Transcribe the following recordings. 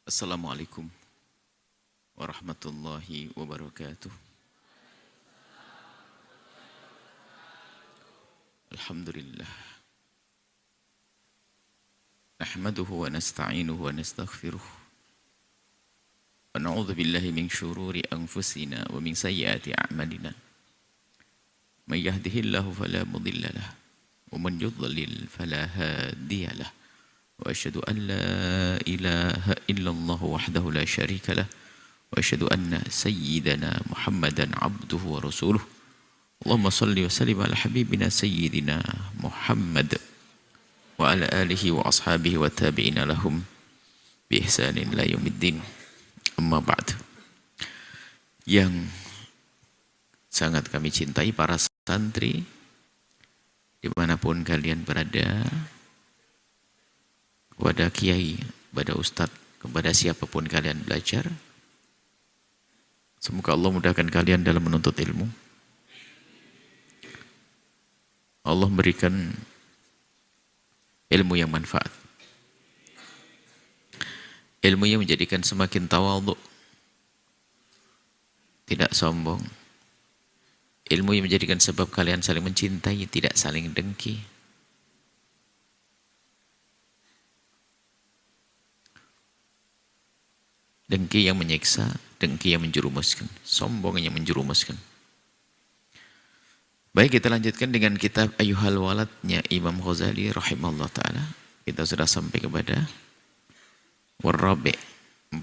Assalamualaikum warahmatullahi wabarakatuh. Alhamdulillah. Nahmaduhu wa nasta'inuhu wa nastaghfiruh. Wa na'udzu billahi min syururi anfusina wa min sayyiati a'malina. May yahdihillahu fala mudilla lahu wa man yudlil fala hadiya lahu. Wa asyhadu an la ilaha illallah wahdahu la syarika lahu wa asyhadu anna sayyidana Muhammadan abduhu wa rasuluh. Allahumma salli wa sallim ala habibina sayyidina Muhammad wa ala alihi wa ashabihi wa tabi'ina lahum bi ihsanin la yaumiddin. Amma ba'd. Yang sangat kami cintai para santri dimanapun kalian berada, kepada kiai, kepada ustadz, kepada siapapun kalian belajar, semoga Allah mudahkan kalian dalam menuntut ilmu. Allah memberikan ilmu yang manfaat, ilmu yang menjadikan semakin tawadhu, tidak sombong, ilmu yang menjadikan sebab kalian saling mencintai, tidak saling dengki. Dengki yang menyiksa, dengki yang menjerumuskan, sombong yang menjerumuskan. Baik, kita lanjutkan dengan kitab Ayyuhal Waladnya Imam Ghazali rahimahullah ta'ala. Kita sudah sampai kepada Warrabi, 4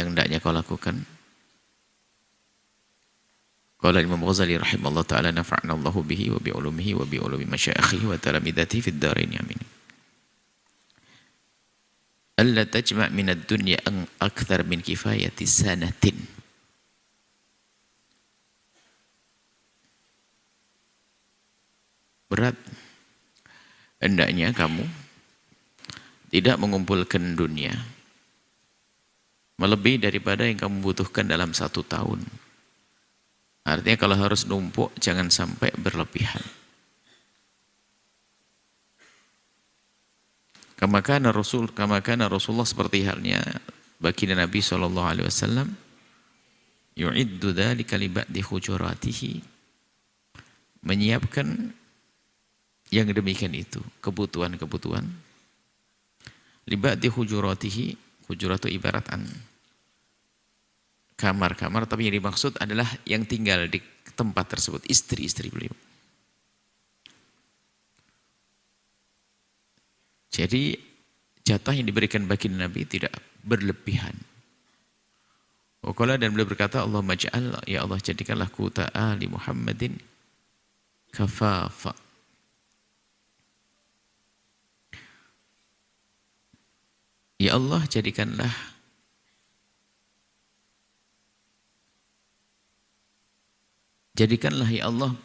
yang hendaknya kau lakukan. Qala Imam Ghazali rahimahullah ta'ala, nafa'na Allahu bihi wa bi'ulumihi wa bi'ulumi masyayikhihi wa talamidatihi fid dharain amin. Alla tajma' minad dunya akthar min kifayati sanatin. Berat hendaknya kamu tidak mengumpulkan dunia melebihi daripada yang kamu butuhkan dalam 1 tahun. Artinya kalau harus numpuk jangan sampai berlebihan. Kama kana Rasulullah, seperti halnya baginda Nabi SAW, yu'iddu dzalika li ba'di hujuratihi, menyiapkan yang demikian itu, kebutuhan-kebutuhan. Li ba'di hujuratihi, hujurat itu ibaratan kamar-kamar, tapi yang dimaksud adalah yang tinggal di tempat tersebut, istri-istri beliau. Jadi jatah yang diberikan baginda Nabi tidak berlebihan. Waqala, dan beliau berkata, Allahumma ja'al, ya Allah jadikanlah quta ali Muhammadin kafafa. Ya Allah jadikanlah ya Allah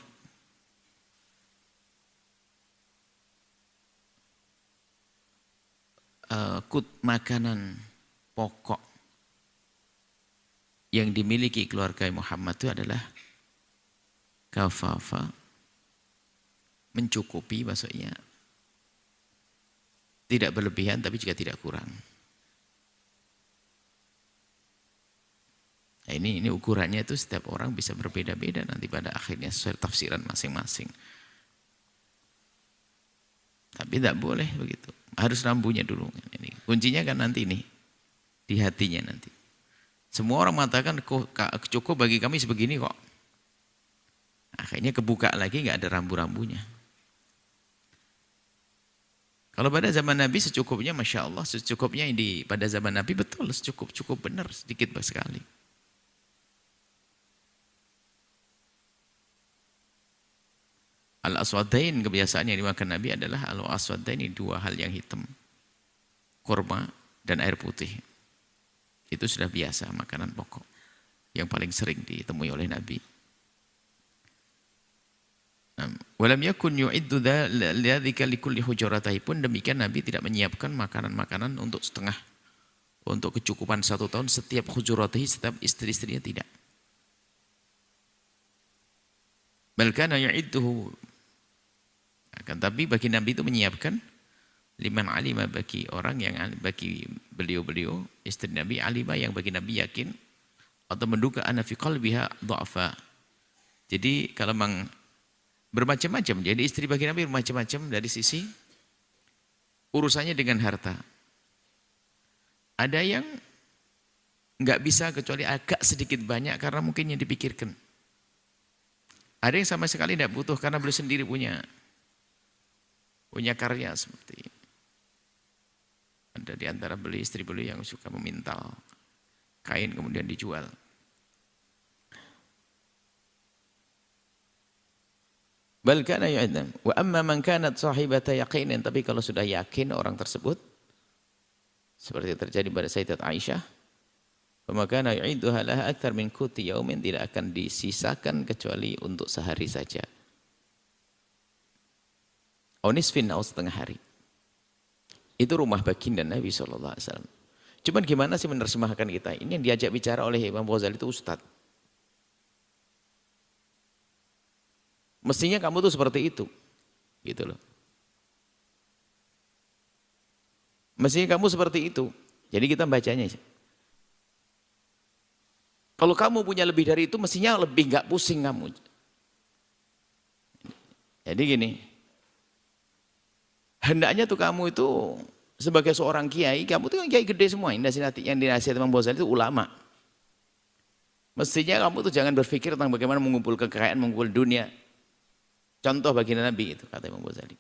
makanan pokok yang dimiliki keluarga Muhammad itu adalah kafafa, mencukupi, maksudnya tidak berlebihan tapi juga tidak kurang. Nah, ini ukurannya itu setiap orang bisa berbeda-beda nanti pada akhirnya sesuai tafsiran masing-masing. Tapi tidak boleh begitu. Harus rambunya dulu. Ini kuncinya kan nanti nih di hatinya nanti. Semua orang mengatakan cukup bagi kami sebegini kok. Akhirnya kebuka lagi nggak ada rambu-rambunya. Kalau pada zaman Nabi secukupnya, masya Allah, secukupnya pada zaman Nabi betul cukup benar, sedikit sekali. Al-aswadain, kebiasaan yang dimakan Nabi adalah al-aswadain, ini 2 hal yang hitam, kurma dan air putih. Itu sudah biasa makanan pokok yang paling sering ditemui oleh Nabi. Walam yakun yu'iddu dzalika likulli hujuratihi, pun demikian Nabi tidak menyiapkan makanan-makanan untuk kecukupan 1 tahun setiap hujuratihi, setiap istri-istrinya, tidak. Bal kana yu'idduhu, akan tapi bagi Nabi itu menyiapkan Liman alima, bagi orang yang bagi beliau-beliau istri Nabi, alima yang bagi Nabi yakin atau menduga anna fi qalbiha dha'fa. Jadi kalau memang bermacam-macam, jadi istri bagi Nabi bermacam-macam dari sisi urusannya dengan harta. Ada yang nggak bisa kecuali agak sedikit banyak karena mungkin yang dipikirkan. Ada yang sama sekali tidak butuh karena beliau sendiri punya karya seperti. Ada di antara istri beliau yang suka memintal kain kemudian dijual. Bal kana yu'adam. Wa amma man kanat sahibata yaqinin, tapi kalau sudah yakin orang tersebut seperti terjadi pada Sayyidat Aisyah, maka kana yu'iduha laha akthar min kuti yaumin, tidak akan disisakan kecuali untuk sehari saja. Au nisfin, atau setengah hari. Itu rumah baginda Nabi SAW. Cuman gimana sih menerjemahkan kita? Ini yang diajak bicara oleh Imam Ghazali itu Ustadz. Mestinya kamu tuh seperti itu. Gitu loh. Mestinya kamu seperti itu. Jadi kita bacanya. Kalau kamu punya lebih dari itu, mestinya lebih nggak pusing kamu. Jadi gini. Hendaknya tuh kamu itu sebagai seorang kiai, kamu tuh kiai gede semua, yang dinasihati Imam Ghazali itu ulama. Mestinya kamu tuh jangan berpikir tentang bagaimana mengumpul kekayaan, mengumpul dunia. Contoh baginda Nabi itu, kata Imam Ghazali.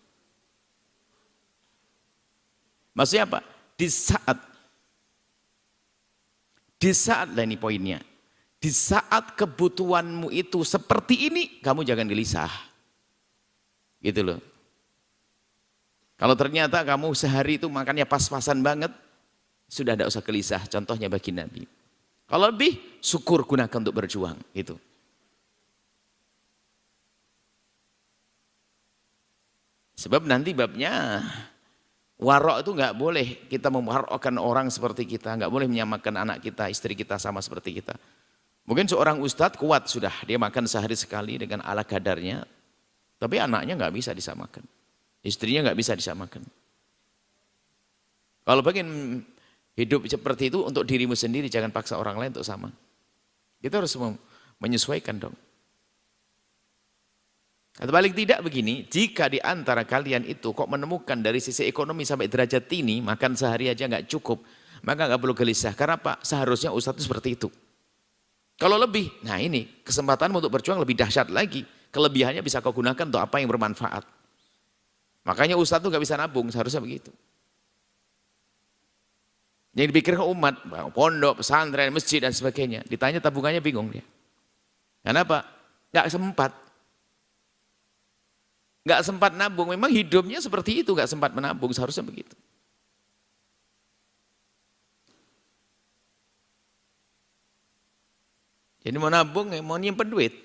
Maksudnya apa? Di saat lah ini poinnya. Di saat kebutuhanmu itu seperti ini, kamu jangan gelisah. Gitu loh. Kalau ternyata kamu sehari itu makannya pas-pasan banget, sudah tidak usah gelisah. Contohnya bagi Nabi. Kalau lebih, syukur gunakan untuk berjuang. Itu. Sebab nanti babnya, warok itu nggak boleh kita mewarokkan orang seperti kita. Nggak boleh menyamakan anak kita, istri kita sama seperti kita. Mungkin seorang ustadz kuat sudah, dia makan sehari sekali dengan ala kadarnya. Tapi anaknya nggak bisa disamakan. Istrinya nggak bisa disamakan. Kalau pengen hidup seperti itu untuk dirimu sendiri, jangan paksa orang lain untuk sama. Kita harus menyesuaikan dong. Atau balik tidak begini, jika di antara kalian itu kok menemukan dari sisi ekonomi sampai derajat ini, makan sehari aja nggak cukup, maka nggak perlu gelisah. Karena apa? Seharusnya ustadz itu seperti itu. Kalau lebih, nah ini kesempatan untuk berjuang lebih dahsyat lagi. Kelebihannya bisa kau gunakan untuk apa yang bermanfaat. Makanya ustadz itu nggak bisa nabung, seharusnya begitu. Yang dipikirkan umat, pondok, pesantren, masjid dan sebagainya. Ditanya tabungannya bingung dia. Kenapa? Nggak sempat. Nggak sempat nabung, memang hidupnya seperti itu, nggak sempat menabung, seharusnya begitu. Jadi mau nabung, mau nyimpen duit.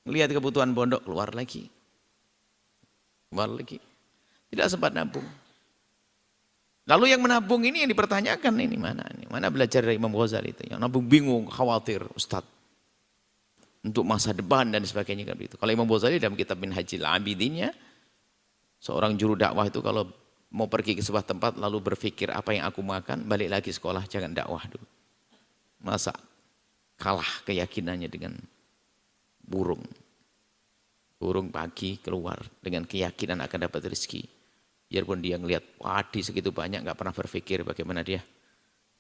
Lihat kebutuhan pondok, keluar lagi. Tidak sempat nabung. Lalu yang menabung ini yang dipertanyakan ini mana? Mana belajar dari Imam Ghazali itu? Yang nabung bingung, khawatir, Ustadz. Untuk masa depan dan sebagainya kan begitu. Kalau Imam Ghazali dalam kitab Minhajul Abidinnya, seorang juru dakwah itu kalau mau pergi ke sebuah tempat lalu berpikir apa yang aku makan, balik lagi sekolah, jangan dakwah dulu. Masa kalah keyakinannya dengan burung. Burung pagi keluar dengan keyakinan akan dapat rezeki. Biarpun dia ngelihat padi segitu banyak, nggak pernah berpikir bagaimana dia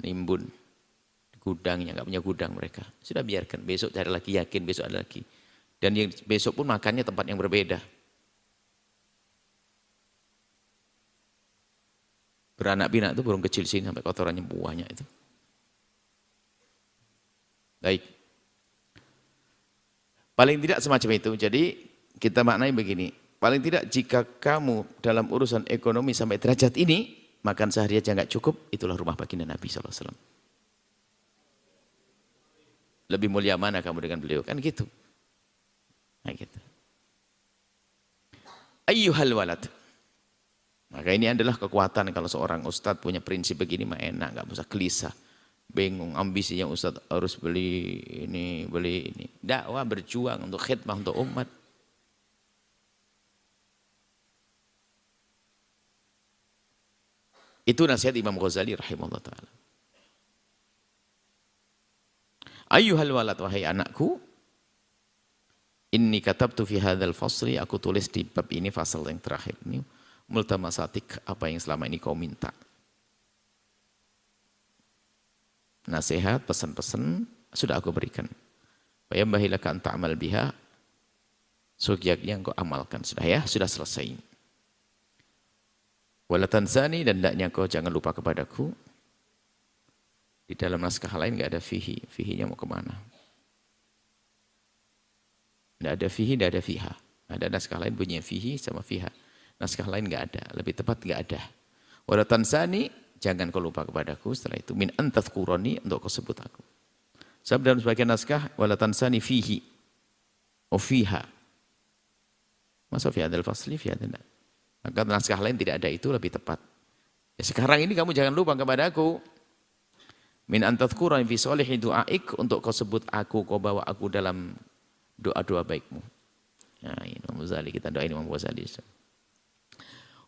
nimbun gudangnya, nggak punya gudang mereka. Sudah biarkan, besok cari lagi, yakin besok ada lagi. Dan yang besok pun makannya tempat yang berbeda. Beranak pinak itu burung kecil sini sampai kotorannya banyak itu. Baik. Paling tidak semacam itu. Jadi kita maknai begini, paling tidak jika kamu dalam urusan ekonomi sampai derajat ini, makan sehari aja nggak cukup, itulah rumah baginda Nabi SAW. Lebih mulia mana kamu dengan beliau, kan gitu. Nah gitu. Ayyuhal walad. Maka ini adalah kekuatan kalau seorang ustadz punya prinsip begini, mah enak, nggak usah gelisah. Bingung, ambisinya ustadz harus beli ini, beli ini. Dakwah, berjuang untuk khidmah, untuk umat. Itu nasihat Imam Ghazali rahimahullah ta'ala. Ayyuhal walad, wahai anakku, inni katabtu fi hadzal fasli, aku tulis di bab ini, fasal yang terakhir ini, multamasatik, apa yang selama ini kau minta. Nasihat, pesan-pesan sudah aku berikan. Wa yambaghi laka an ta'mal biha, seyogyanya engkau amalkan. Sudah ya, sudah selesai. Wala tansani, dan hendaknya kau jangan lupa kepadaku. Di dalam naskah lain enggak ada fihi. Fihinya mau kemana? Enggak ada fihi, enggak ada fiha. Ada naskah lain bunyinya fihi sama fiha. Naskah lain enggak ada. Lebih tepat enggak ada. Wala tansani, jangan kau lupa kepadaku. Setelah itu min antadhkurani, untuk kau sebut aku. Sebab dalam sebagian naskah wala tansani fihi. O fiha. Masa fi hadzal fasli, fi hadzal. Maka naskah lain tidak ada, itu lebih tepat. Ya, sekarang ini kamu jangan lupa kepada aku. Min antadhkurani fi sholihi du'aik, untuk kau sebut aku, kau bawa aku dalam doa-doa baikmu. Nah, ini Imam Ghazali, kita doain Imam Ghazali.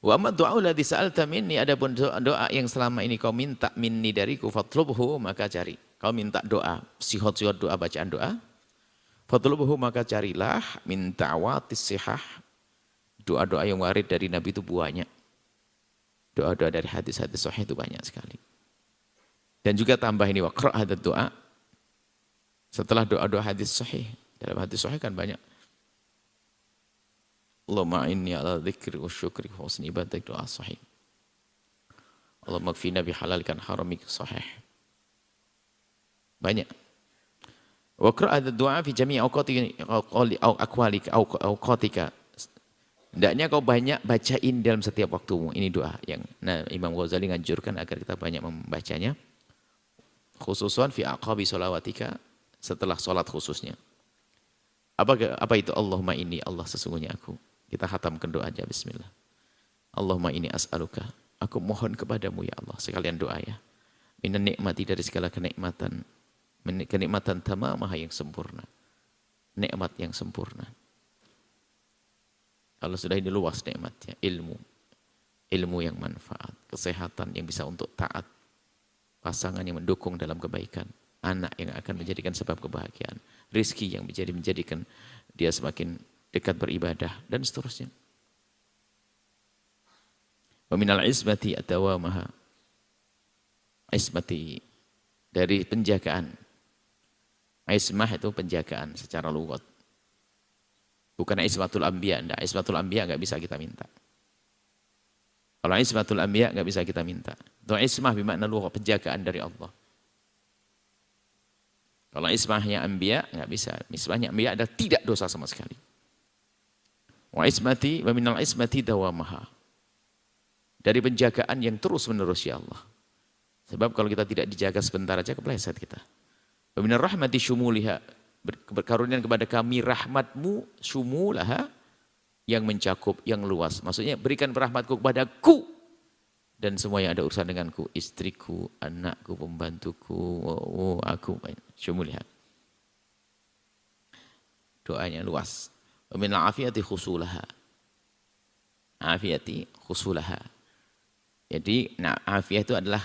Wa amma du'a alladhi sa'alta minni, adapun doa yang selama ini kau minta minni dariku, fatlubhu, maka cari. Kau minta doa, sihot-sihot doa, bacaan doa. Fatlubhu, maka carilah min ta'watis sihah. Doa-doa yang warid dari Nabi itu banyak. Doa-doa dari hadis-hadis sahih itu banyak sekali. Dan juga tambah ini, waqra' hadzal doa. Setelah doa-doa hadis sahih, dalam hadis sahih kan banyak. Allahumma inni ala dzikri wa syukri wa husni ibadatik, doa sahih. Allahumma kfina bihalalkan haramik, sahih. Banyak. Waqra' hadzal doa fi jami' awqatika. Hendaknya kau banyak bacain dalam setiap waktumu. Ini doa yang Imam Ghazali nganjurkan agar kita banyak membacanya. Khususan fi aqabi sholawatika, setelah sholat khususnya. Apa itu? Allahumma inni, Allah sesungguhnya aku. Kita khatamkan doa aja, bismillah. Allahumma inni as'aluka, aku mohon kepadamu ya Allah. Sekalian doa ya. Minan nikmati, dari segala kenikmatan. Kenikmatan tamamah, yang sempurna. Nikmat yang sempurna. Kalau sudah ini luas nikmatnya, ilmu yang manfaat, kesehatan yang bisa untuk taat, pasangan yang mendukung dalam kebaikan, anak yang akan menjadikan sebab kebahagiaan, rizki yang menjadikan dia semakin dekat beribadah, dan seterusnya. Wa minal ismati atawamaha, ismati dari penjagaan. Ismah itu penjagaan secara lugat. Bukan ismatul anbiya, enggak. Ismatul anbiya enggak bisa kita minta. Kalau ismatul anbiya enggak bisa kita minta. Itu ismah bermakna lughah, penjagaan dari Allah. Kalau ismahnya anbiya enggak bisa. Ismahnya anbiya adalah tidak dosa sama sekali. Wa ismati wa minal ismati dawamaha. Dari penjagaan yang terus menerus ya Allah. Sebab kalau kita tidak dijaga sebentar aja kepleset kita. Wa minar rahmati syumuliha, berkarunian kepada kami rahmatmu, syumulaha, yang mencakup, yang luas. Maksudnya berikan rahmatku kepadaku dan semua yang ada urusan denganku, istriku, anakku, pembantuku, aku, syumuliha. Doanya luas. Wa min afiyati khusulaha. Afiyati khusulaha. Jadi afiyah itu adalah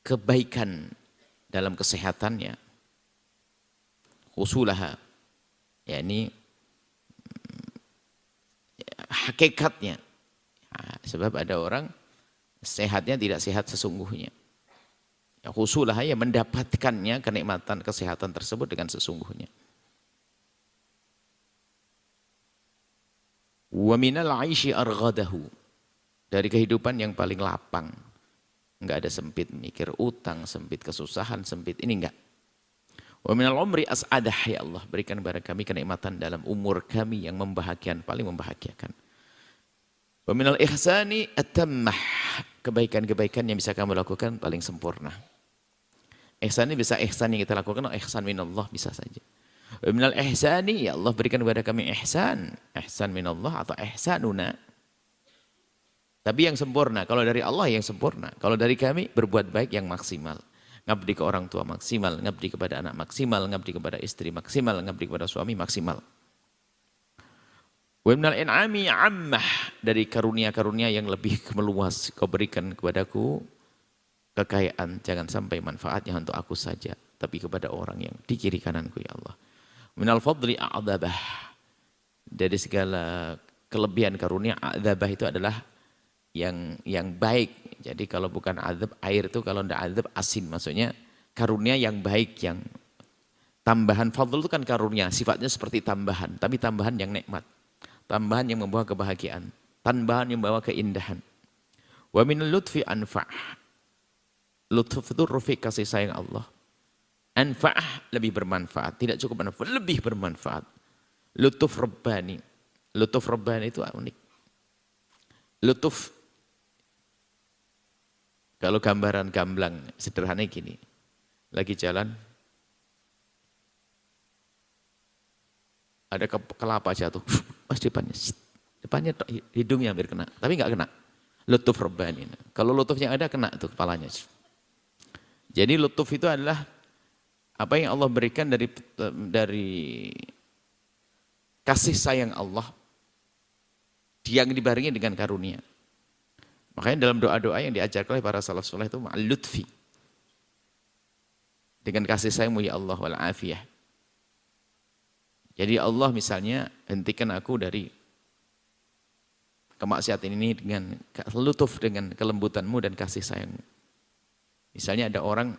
kebaikan dalam kesehatannya. Khusulaha, yakni hakikatnya. Sebab ada orang sehatnya tidak sehat sesungguhnya. Ya, khusulaha, ya mendapatkannya kenikmatan kesehatan tersebut dengan sesungguhnya. Wa minal aishi arghadahu, dari kehidupan yang paling lapang. Enggak ada sempit mikir utang, sempit kesusahan, sempit ini enggak. Wa minal umri as'adah, ya Allah berikan kepada kami kenikmatan dalam umur kami yang membahagiakan, paling membahagiakan. Wa minal ihsani atammah, kebaikan-kebaikan yang bisa kamu lakukan paling sempurna. Ihsan ini bisa ihsan yang kita lakukan, ihsan minallah bisa saja. Wa minal ihsani, ya Allah berikan kepada kami ihsan, ihsan minallah atau ihsanuna. Tapi yang sempurna, kalau dari Allah yang sempurna, kalau dari kami berbuat baik yang maksimal. Ngabdi ke orang tua maksimal, ngabdi kepada anak maksimal, ngabdi kepada istri maksimal, ngabdi kepada suami maksimal. Wa minal in'ami ammah, dari karunia-karunia yang lebih meluas kau berikan kepadaku kekayaan, jangan sampai manfaatnya untuk aku saja, tapi kepada orang yang di kiri kananku ya Allah. Minal fadli a'dzabah, dari segala kelebihan karunia, a'dzabah itu adalah yang baik. Jadi kalau bukan azab, air itu kalau tidak azab asin, maksudnya karunia yang baik, yang tambahan. Fadl itu kan karunia, sifatnya seperti tambahan, tapi tambahan yang nikmat. Tambahan yang membawa kebahagiaan, tambahan yang membawa keindahan. Wa min lutfi anfa'. Lutf itu rufi, kasih sayang Allah. Anfa' lebih bermanfaat, tidak cukup bermanfaat, lebih bermanfaat. Lutuf Rabbani. Lutuf Rabbani itu unik. Lutuf, kalau gambaran gamblang sederhana gini. Lagi jalan, ada kelapa jatuh, pas depannya hidungnya hampir kena, tapi nggak kena. Lutuf Rabbani. Kalau lutufnya ada, kena tuh kepalanya. Jadi lutuf itu adalah apa yang Allah berikan dari kasih sayang Allah, yang dibarengi dengan karunia. Makanya dalam doa-doa yang diajarkan oleh para salaf saleh itu ma'al lutfi, dengan kasih sayangmu ya Allah wal afiyah. Jadi Allah misalnya hentikan aku dari kemaksiatan ini dengan lutuf, dengan kelembutanmu dan kasih sayangmu. Misalnya ada orang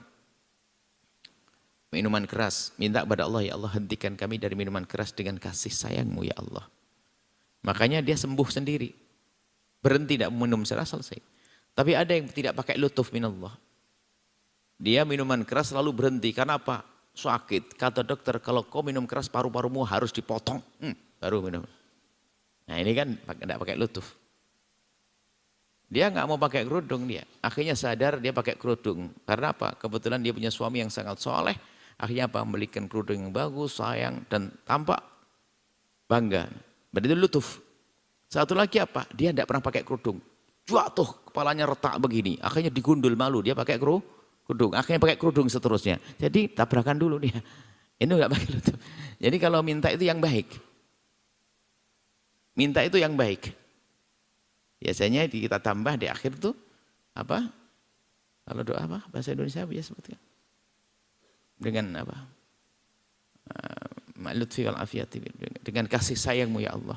minuman keras, minta kepada Allah, ya Allah hentikan kami dari minuman keras dengan kasih sayangmu ya Allah. Makanya dia sembuh sendiri, berhenti tidak minum, selesai. Tapi ada yang tidak pakai lutuf minallah. Dia minuman keras lalu berhenti, karena apa? Sakit. Kata dokter, kalau kau minum keras paru-parumu harus dipotong, baru minum. Nah ini kan tidak pakai lutuf. Dia nggak mau pakai kerudung dia. Akhirnya sadar dia pakai kerudung. Karena apa? Kebetulan dia punya suami yang sangat soleh. Akhirnya apa? Membelikan kerudung yang bagus, sayang, dan tampak bangga. Berarti itu lutuf. Satu lagi apa? Dia tidak pernah pakai kerudung. Jatuh, kepalanya retak begini. Akhirnya digundul, malu. Dia pakai kerudung. Akhirnya pakai kerudung seterusnya. Jadi tabrakan dulu dia. Ini nggak pakai lutuf. Jadi kalau minta itu yang baik. Minta itu yang baik. Biasanya kita tambah di akhir tuh apa? Kalau doa apa? Bahasa Indonesia biasa sebutkan. Dengan apa? Ma'lutfi wal afiyati, dengan kasih sayangmu ya Allah.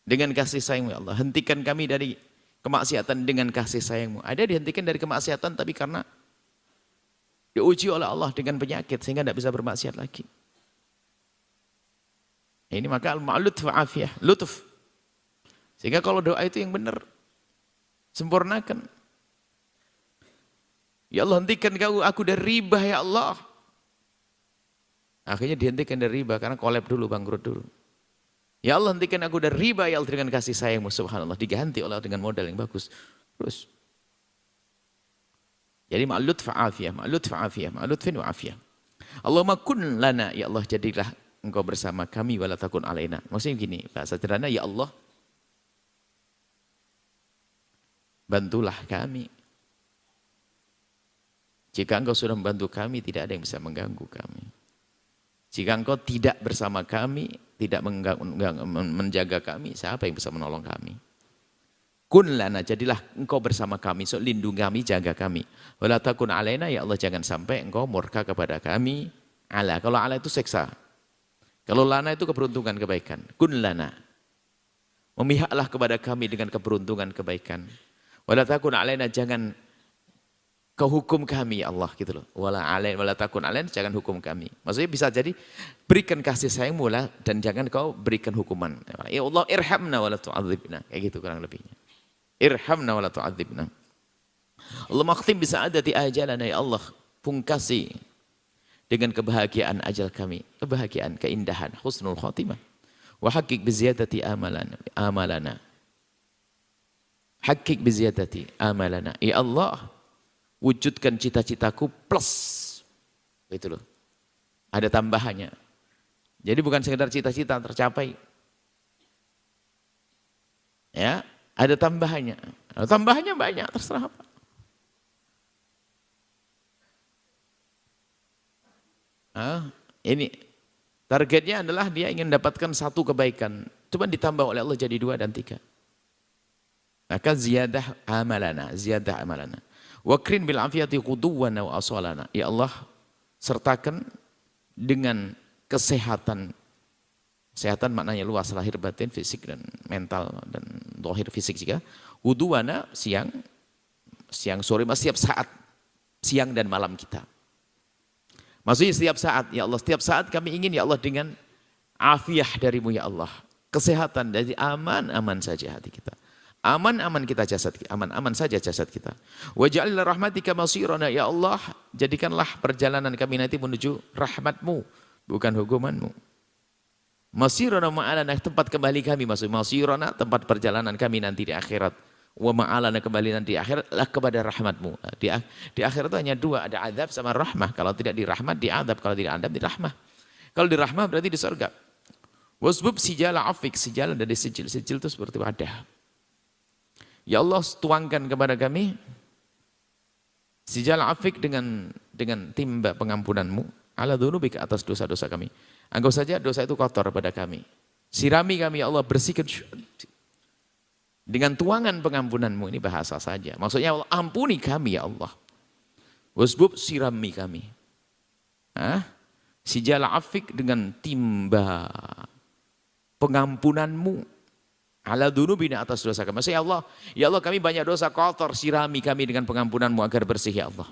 Dengan kasih sayangmu ya Allah. Hentikan kami dari kemaksiatan dengan kasih sayangmu. Ada dihentikan dari kemaksiatan tapi karena diuji oleh Allah dengan penyakit sehingga tidak bisa bermaksiat lagi. Ini maka al-ma'lutf wa afiyah, lutuf. Sehingga kalau doa itu yang benar, sempurnakan. Ya Allah hentikan aku dari riba ya Allah. Akhirnya dihentikan dari riba karena kolab dulu, bangkrut dulu. Ya Allah hentikan aku dari riba ya Allah dengan kasih sayangmu, subhanallah. Diganti oleh dengan modal yang bagus. Terus. Jadi ma'lutf afiyah, ma'lutf afiyah, ma'lutfin wa afiyah. Allahumma kun lana, ya Allah jadilah engkau bersama kami wala takun alaina. Maksudnya gini, bahasa sederhana, ya Allah bantulah kami. Jika engkau sudah membantu kami, tidak ada yang bisa mengganggu kami. Jika engkau tidak bersama kami, tidak menjaga kami, siapa yang bisa menolong kami? Kun lana, jadilah engkau bersama kami, so lindungi kami, jaga kami. Wala takun alaina, ya Allah jangan sampai engkau murka kepada kami. Ala, kalau ala itu seksa. Kalau lana itu keberuntungan, kebaikan. Kun lana, memihaklah kepada kami dengan keberuntungan, kebaikan. Wala takun alaina, jangan kau hukum kami ya Allah gitu loh. Wala takun alaina, jangan hukum kami. Maksudnya bisa jadi berikan kasih sayangmu lah dan jangan kau berikan hukuman. Ya Allah irhamna wala tu'adzibna. Kayak gitu kurang lebihnya. Irhamna wala tu'adzibna. Allah makhtim bisa'adati ajalana ya Allah. Pungkasi dengan kebahagiaan ajal kami. Kebahagiaan, keindahan, husnul khatimah. Wa haqiq biziyadati amalana. Haqiq biziyadati amalana. Ya Allah, wujudkan cita-citaku plus. Itu loh. Ada tambahannya. Jadi bukan sekedar cita-cita tercapai. Ya, ada tambahannya. Tambahannya banyak, terserah apa. Ini targetnya adalah dia ingin mendapatkan satu kebaikan Cuma ditambah oleh Allah jadi 2 dan 3. Maka ziyadah amalana, ziyadah amalana. Wakrin bil afiyati quduwana wa asalana. Ya Allah, sertakan dengan kesehatan. Kesehatan maknanya luas, lahir batin, fisik dan mental dan zahir fisik juga. Quduwana siang sore, setiap saat, siang dan malam kita. Maksudnya setiap saat, ya Allah, setiap saat kami ingin ya Allah dengan afiyah darimu ya Allah. Kesehatan dari aman saja hati kita. Aman kita jasad kita, aman saja jasad kita. Waj'al rahmatika masirana ya Allah, jadikanlah perjalanan kami nanti menuju rahmatmu, bukan hukumanmu. Masirana ma'alana, tempat kembali kami, maksud masirana tempat perjalanan kami nanti di akhirat. Wa ma'alana, kembali nanti di akhirat lah kepada rahmatmu. Di akhirat itu hanya 2, ada adab sama rahmah. Kalau tidak di rahmat di adab, kalau tidak adab di rahmah. Kalau di rahmah berarti di surga. Wasbub sijala afik, sijala dari sijil itu seperti wadah. Ya Allah, tuangkan kepada kami sijal afik dengan timba pengampunanmu ala dzunubik, atas dosa-dosa kami. Anggap saja dosa itu kotor pada kami. Sirami kami ya Allah, bersihkan dengan tuangan pengampunanmu. Ini bahasa saja. Maksudnya Allah, ampuni kami ya Allah. Wasbub, sirami kami. Sijal afik dengan timba pengampunanmu. Ala dzunubina, atas dosa kami. Maksudnya ya Allah kami banyak dosa kotor, sirami kami dengan pengampunanmu agar bersih ya Allah.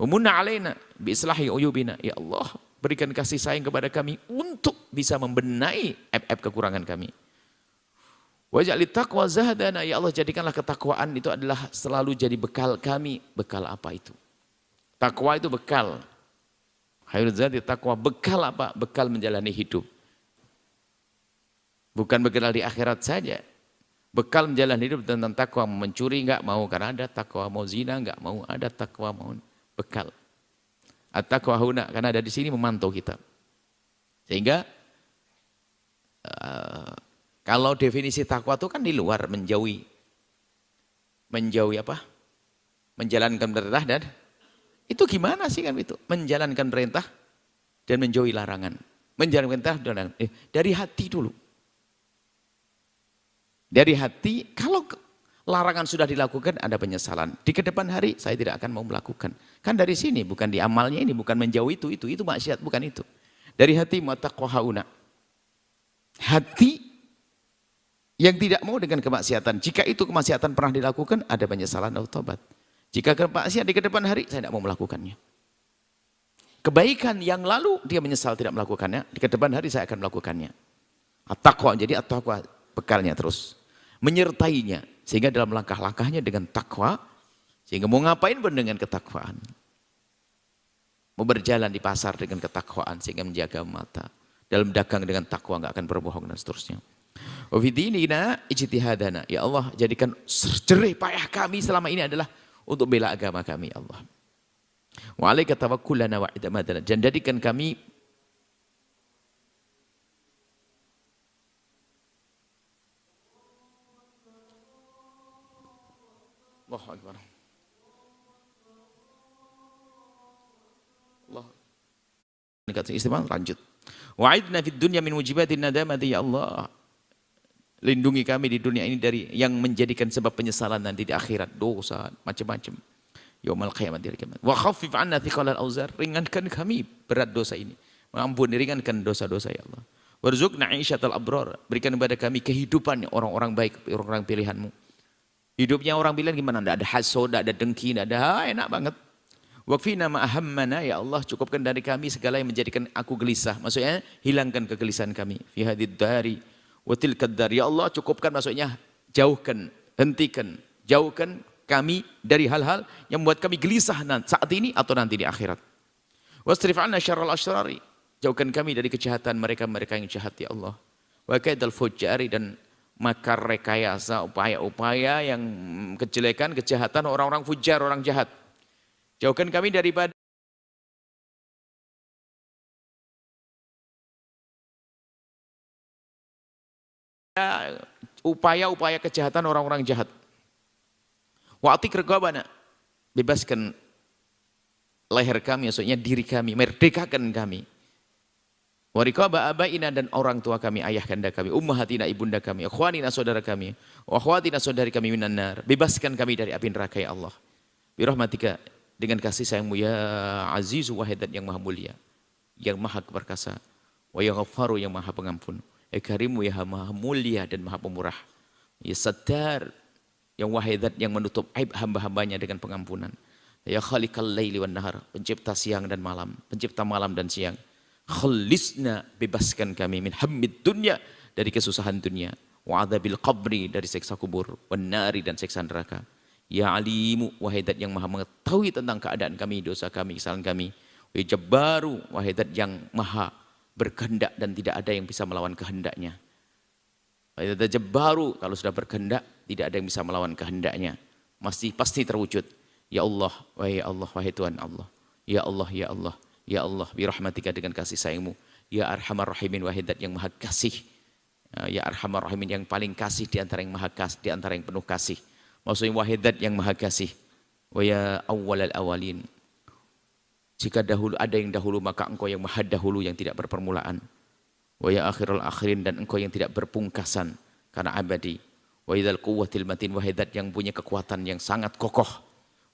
Umunna alaina bi islahi uyubina, ya Allah berikan kasih sayang kepada kami untuk bisa membenahi aib-aib kekurangan kami. Waj'alit taqwa zahdana, ya Allah jadikanlah ketakwaan itu adalah selalu jadi bekal kami. Bekal apa itu? Takwa itu bekal. Khairul zadi taqwa, bekal apa? Bekal menjalani hidup. Bukan bekal di akhirat saja. Bekal menjalani hidup tentang takwa, mencuri enggak mau karena ada takwa, mau zina enggak mau ada takwa, mau bekal. At-taqwa huna, karena ada di sini memantau kita. Sehingga kalau definisi takwa itu kan di luar, menjauhi apa? Menjalankan perintah dan itu gimana sih kan itu? Menjalankan perintah dan menjauhi larangan. Menjalankan perintah dan larangan. Dari hati dulu. Dari hati, kalau larangan sudah dilakukan ada penyesalan. Di kedepan hari saya tidak akan mau melakukan. Kan dari sini, bukan di amalnya ini, bukan menjauh itu maksiat, bukan itu. Dari hati mu'taqwa hauna. Hati yang tidak mau dengan kemaksiatan. Jika itu kemaksiatan pernah dilakukan, ada penyesalan atau tobat. Jika kemaksiatan di kedepan hari, saya tidak mau melakukannya. Kebaikan yang lalu, dia menyesal tidak melakukannya. Di kedepan hari saya akan melakukannya. At-taqwa, jadi at-taqwa bekalnya terus. Menyertainya, sehingga dalam langkah-langkahnya dengan takwa, sehingga mau ngapain pun dengan ketakwaan. Mau berjalan di pasar dengan ketakwaan, sehingga menjaga mata. Dalam dagang dengan takwa, nggak akan berbohong dan seterusnya. Wa fi dinina ijtihadana, ya Allah jadikan jerih payah kami selama ini adalah untuk bela agama kami, ya Allah. Wa alaika tawakkulana wa i'timadana, dan jadikan kami Allahu Akbar. Allah. Istimewa lanjut. Wa'idna fid dunya min mujibatin nadamati, ya Allah. Lindungi kami di dunia ini dari yang menjadikan sebab penyesalan nanti di akhirat, dosa macam-macam. Yaumul qiyamah, hari kiamat. Wa khaffif 'anna thiqalal auzar, ringankan kami berat dosa ini. Ampuni, ringankan dosa-dosa ya Allah. Warzuqna 'isyatal abrar, berikan kepada kami kehidupan orang-orang baik, orang-orang pilihan-Mu. Hidupnya orang bilang gimana? Tidak ada hasad, tidak ada dengki, tidak ada, enak banget. Waqfina ma ahammana, ya Allah cukupkan dari kami segala yang menjadikan aku gelisah. Maksudnya hilangkan kegelisahan kami. Fi hadid dari wa tilkad dar, ya Allah cukupkan, maksudnya jauhkan, hentikan, jauhkan kami dari hal-hal yang membuat kami gelisah saat ini atau nanti di akhirat. Wasrif 'anna syarral asyrari, jauhkan kami dari kejahatan mereka-mereka yang jahat ya Allah. Wa kaidal fujari, dan makar rekayasa, upaya-upaya yang kejelekan, kejahatan orang-orang fujar, orang jahat. Jauhkan kami daripada upaya-upaya kejahatan orang-orang jahat. Wa'atik regabana, bebaskan leher kami, maksudnya diri kami, merdekakan kami. Wa riqaba abaina, dan orang tua kami, ayah kanda kami, ummahatina, ibunda kami, ikhwanina, saudara kami, wa akhwatina, saudari kami, minan nar. Bebaskan kami dari api neraka ya Allah. Birahmatika, dengan kasih sayangmu ya Azizu Wahidat yang maha mulia, yang maha perkasa, wa ya Ghafaru yang maha pengampun, ya Karimu ya maha mulia dan maha pemurah, ya Sattar yang Wahidat yang menutup aib hamba-hambanya dengan pengampunan, ya Khaliqal Laili wan Nahar, pencipta siang dan malam, pencipta malam dan siang. Khalisna, bebaskan kami min hammid dunya, dari kesusahan dunia, wa adzabil qabri, dari siksa kubur, wan nari, dan siksa neraka. Ya Alimu, Wahidat yang maha mengetahui tentang keadaan kami, dosa kami, kesalahan kami. Ya Jabbaru, Wahidat yang maha berkehendak dan tidak ada yang bisa melawan kehendaknya. Wahidat Jabbaru, kalau sudah berkehendak tidak ada yang bisa melawan kehendaknya, pasti terwujud. Ya Allah, wahai Allah, wahai Tuhan Allah. Ya Allah, ya Allah, ya Allah, birahmatika, dengan kasih sayangmu. Ya Arhamar Rahimin, Wahidat yang maha kasih. Ya Arhamar Rahimin, yang paling kasih di antara yang maha kasih, di antara yang penuh kasih. Maksudnya Wahidat yang maha kasih. Wa ya awwalal awalin, jika dahulu ada yang dahulu, maka engkau yang maha dahulu, yang tidak berpermulaan. Wa ya akhirul akhirin, dan engkau yang tidak berpungkasan karena abadi. Wa idzal quwwatil matin, Wahidat yang punya kekuatan yang sangat kokoh.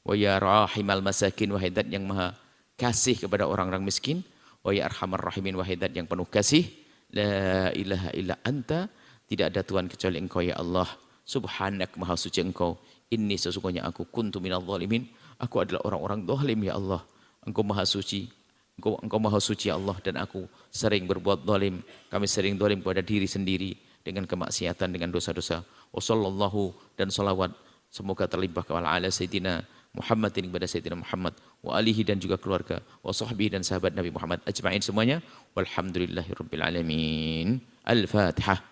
Wa ya rahimal masakin, Wahidat yang maha kasih kepada orang-orang miskin. Wa ya arhamar rahimin, Wahidat yang penuh kasih. La ilaha illa anta, tidak ada Tuhan kecuali engkau ya Allah. Subhanak, maha suci engkau. Inni, sesungguhnya aku, kuntu minadh dhalimin, aku adalah orang-orang zalim ya Allah. Engkau maha suci, engkau maha suci ya Allah, dan aku sering berbuat zalim. Kami sering zalim kepada diri sendiri dengan kemaksiatan, dengan dosa-dosa. Wassallallahu, dan salawat semoga terlimpah kepada ala Sayyidina Muhammadin, kepada Sayyidina Muhammad, wa alihi, dan juga keluarga, wa sahbihi, dan sahabat Nabi Muhammad ajma'in semuanya. Walhamdulillahirabbil alamin. Al-Fatihah.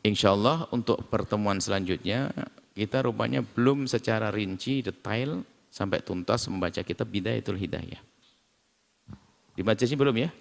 Insyaallah untuk pertemuan selanjutnya kita rupanya belum secara rinci detail sampai tuntas membaca kitab Bidayatul Hidayah. Dibaca sih belum ya?